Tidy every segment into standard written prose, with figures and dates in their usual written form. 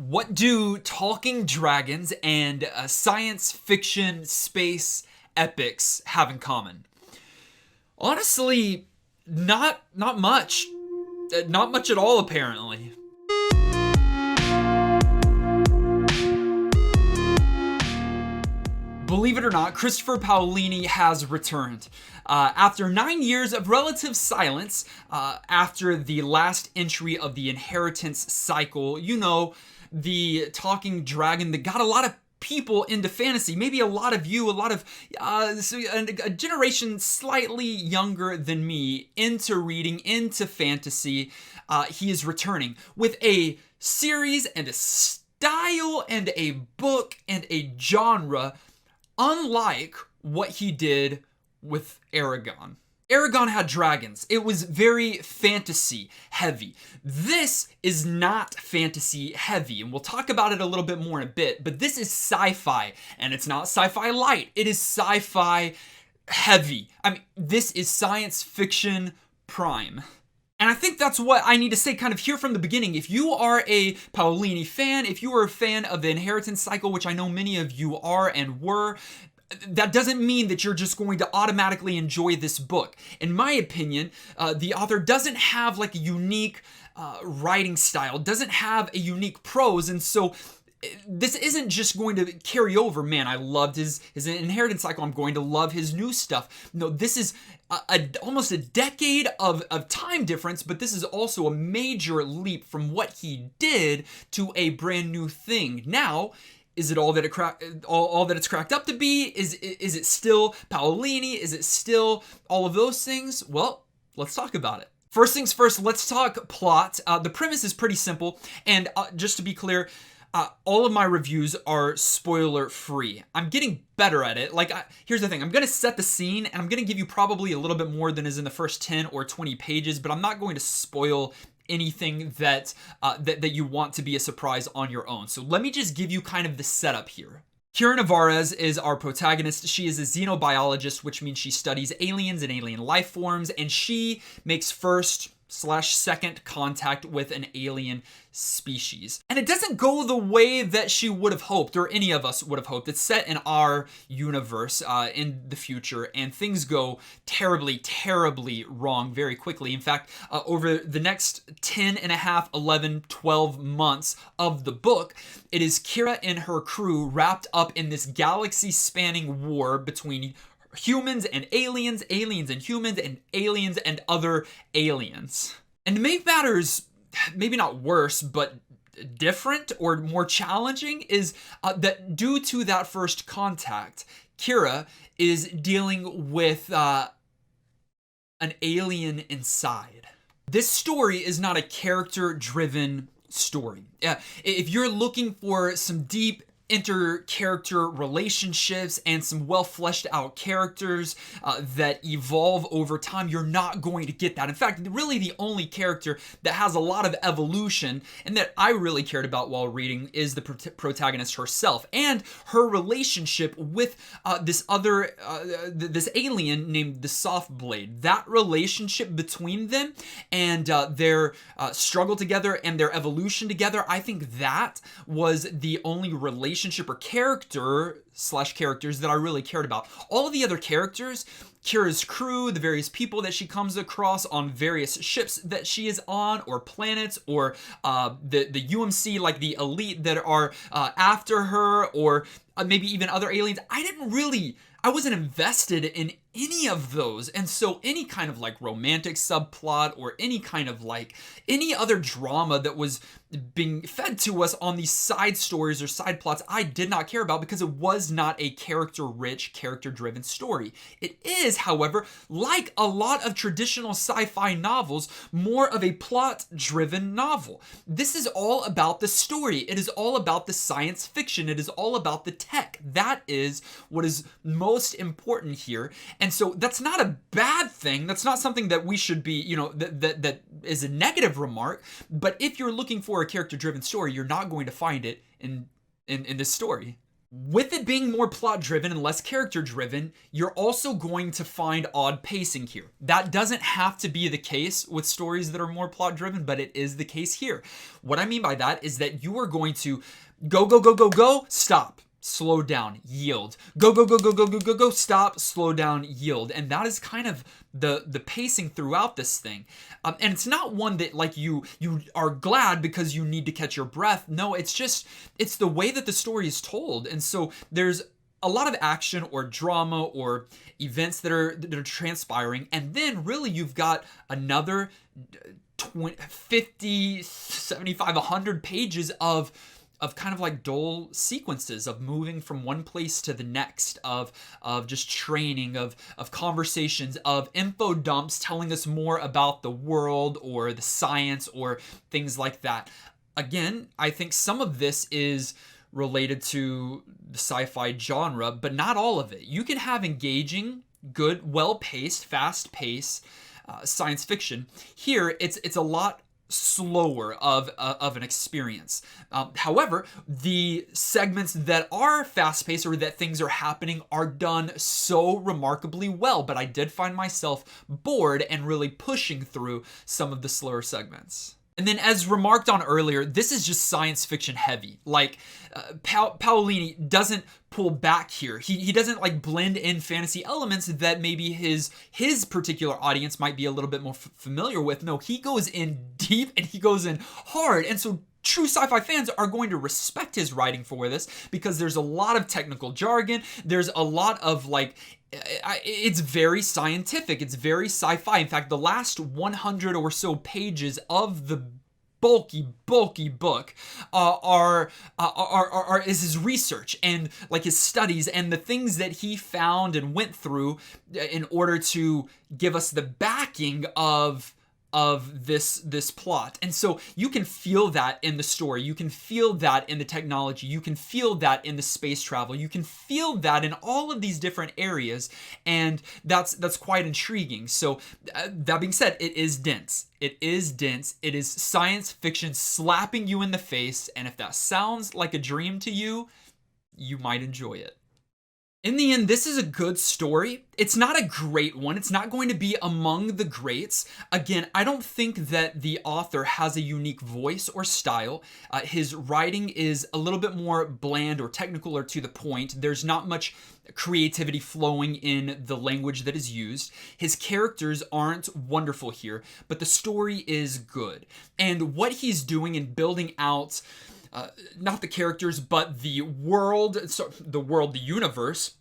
What do talking dragons and science fiction space epics have in common? Honestly, not much. Not much at all, apparently. Believe it or not, Christopher Paolini has returned. After 9 years of relative silence, after the last entry of the inheritance cycle, the talking dragon that got a lot of people into fantasy, maybe a lot of you, a generation slightly younger than me, into reading, into fantasy. He is returning with a series and a style and a book and a genre unlike what he did with Aragon. Aragon had dragons. It was very fantasy heavy. This is not fantasy heavy, and we'll talk about it a little bit more in a bit, but this is sci-fi, and it's not sci-fi light. It is sci-fi heavy. This is science fiction prime. And I think that's what I need to say kind of here from the beginning. If you are a Paolini fan, if you are a fan of the inheritance cycle, which I know many of you are and were, that doesn't mean that you're just going to automatically enjoy this book. In my opinion, the author doesn't have like a unique writing style, doesn't have a unique prose, and so this isn't just going to carry over. Man, I loved his inheritance cycle, I'm going to love his new stuff. No, this is almost a decade of time difference, but this is also a major leap from what he did to a brand new thing. Now, is it all that it's cracked up to be? Is it still Paolini? Is it still all of those things? Well, let's talk about it. First things first, let's talk plot. The premise is pretty simple, and just to be clear, all of my reviews are spoiler free. I'm getting better at it. Here's the thing. I'm going to set the scene, and I'm going to give you probably a little bit more than is in the first 10 or 20 pages, but I'm not going to spoil anything that you want to be a surprise on your own. So let me just give you kind of the setup here. Kira Navarez is our protagonist. She is a xenobiologist, which means she studies aliens and alien life forms, and she makes first/second contact with an alien species. And it doesn't go the way that she would have hoped, or any of us would have hoped. It's set in our universe in the future, and things go terribly, terribly wrong very quickly. In fact, over the next 10 and a half, 11, 12 months of the book, it is Kira and her crew wrapped up in this galaxy-spanning war between humans and aliens, aliens and humans, and aliens and other aliens. And to make matters maybe not worse, but different or more challenging, is that due to that first contact, Kira is dealing with an alien inside. This story is not a character-driven story. If you're looking for some deep inter-character relationships and some well-fleshed out characters that evolve over time, you're not going to get that. In fact, really the only character that has a lot of evolution and that I really cared about while reading is the protagonist herself and her relationship with this alien named the Softblade. That relationship between them and their struggle together and their evolution together, I think that was the only relationship or characters that I really cared about. All of the other characters, Kira's crew, the various people that she comes across on various ships that she is on, or planets, or the UMC, like the elite that are after her, or maybe even other aliens, I wasn't invested in any of those. And so any kind of like romantic subplot or any kind of like any other drama that was being fed to us on these side stories or side plots, I did not care about because it was not a character-rich, character-driven story. It is, however, like a lot of traditional sci-fi novels, more of a plot-driven novel. This is all about the story. It is all about the science fiction. It is all about the tech. That is what is most important here. And so that's not a bad thing. That's not something that we should be, that is a negative remark. But if you're looking for a character-driven story, you're not going to find it in this story. With it being more plot driven and less character driven, you're also going to find odd pacing here. That doesn't have to be the case with stories that are more plot driven, but it is the case here. What I mean by that is that you are going to go, go, go, go, go, stop. Slow down, yield. Go, go, go, go, go, go, go, go, stop, slow down, yield. And that is kind of the pacing throughout this thing. And it's not one that like you are glad because you need to catch your breath. No, it's the way that the story is told. And so there's a lot of action or drama or events that are transpiring. And then really you've got another 20, 50, 75, 100 pages of kind of like dull sequences of moving from one place to the next, of just training, of conversations, of info dumps telling us more about the world or the science or things like that. Again, I think some of this is related to the sci-fi genre, but not all of it. You can have engaging, good, well-paced, fast-paced science fiction. Here, it's a lot slower of an experience. However, the segments that are fast-paced or that things are happening are done so remarkably well, but I did find myself bored and really pushing through some of the slower segments. And then as remarked on earlier, this is just science fiction heavy. Like Paolini doesn't pull back here. He doesn't like blend in fantasy elements that maybe his particular audience might be a little bit more familiar with. No, he goes in deep and he goes in hard. And so true sci-fi fans are going to respect his writing for this because there's a lot of technical jargon. There's a lot of like, it's very scientific. It's very sci-fi. In fact, the last 100 or so pages of the bulky book is his research and like his studies and the things that he found and went through in order to give us the backing of this plot. And so you can feel that in the story. You can feel that in the technology. You can feel that in the space travel. You can feel that in all of these different areas. And that's quite intriguing. So that being said, it is dense. It is dense. It is science fiction slapping you in the face. And if that sounds like a dream to you, you might enjoy it. In the end, this is a good story. It's not a great one. It's not going to be among the greats. Again, I don't think that the author has a unique voice or style. His writing is a little bit more bland or technical or to the point. There's not much creativity flowing in the language that is used. His characters aren't wonderful here, but the story is good. And what he's doing in building out not the characters, but the world, the universe,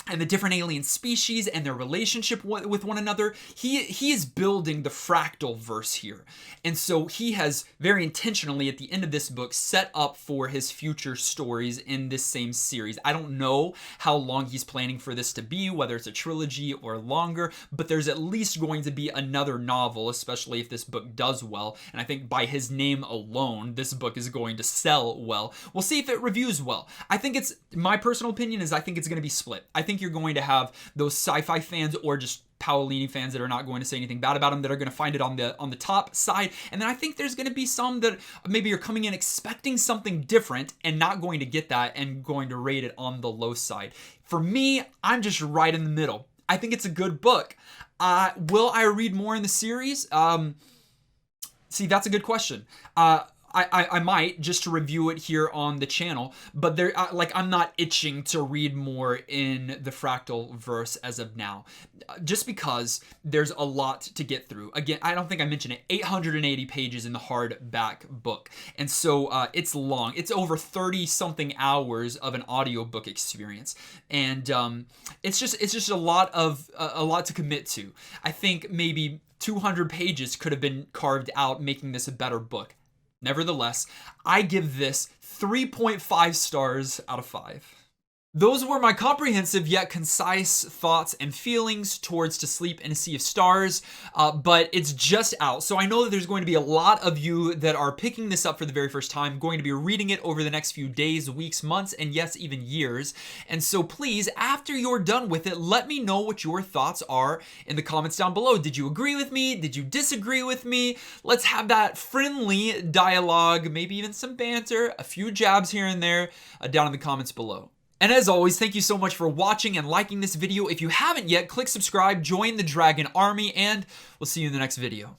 and the different alien species and their relationship with one another. He is building the fractal verse here. And so he has very intentionally at the end of this book set up for his future stories in this same series. I don't know how long he's planning for this to be, whether it's a trilogy or longer, but there's at least going to be another novel, especially if this book does well. And I think by his name alone, this book is going to sell well. We'll see if it reviews well. I think my personal opinion is I think it's going to be split. I think you're going to have those sci-fi fans or just Paolini fans that are not going to say anything bad about him, that are going to find it on the top side. And then I think there's going to be some that maybe you're coming in expecting something different and not going to get that and going to rate it on the low side. For me, I'm just right in the middle. I think it's a good book. Will I read more in the series? See, that's a good question. I might, just to review it here on the channel, but I'm not itching to read more in the fractal verse as of now, just because there's a lot to get through. Again, I don't think I mentioned it, 880 pages in the hardback book, and so it's long. It's over 30-something hours of an audiobook experience, and it's just a lot to commit to. I think maybe 200 pages could have been carved out, making this a better book. Nevertheless, I give this 3.5 stars out of 5. Those were my comprehensive yet concise thoughts and feelings towards To Sleep in a Sea of Stars, but it's just out. So I know that there's going to be a lot of you that are picking this up for the very first time, going to be reading it over the next few days, weeks, months, and yes, even years. And so please, after you're done with it, let me know what your thoughts are in the comments down below. Did you agree with me? Did you disagree with me? Let's have that friendly dialogue, maybe even some banter, a few jabs here and there down in the comments below. And as always, thank you so much for watching and liking this video. If you haven't yet, click subscribe, join the Dragon Army, and we'll see you in the next video.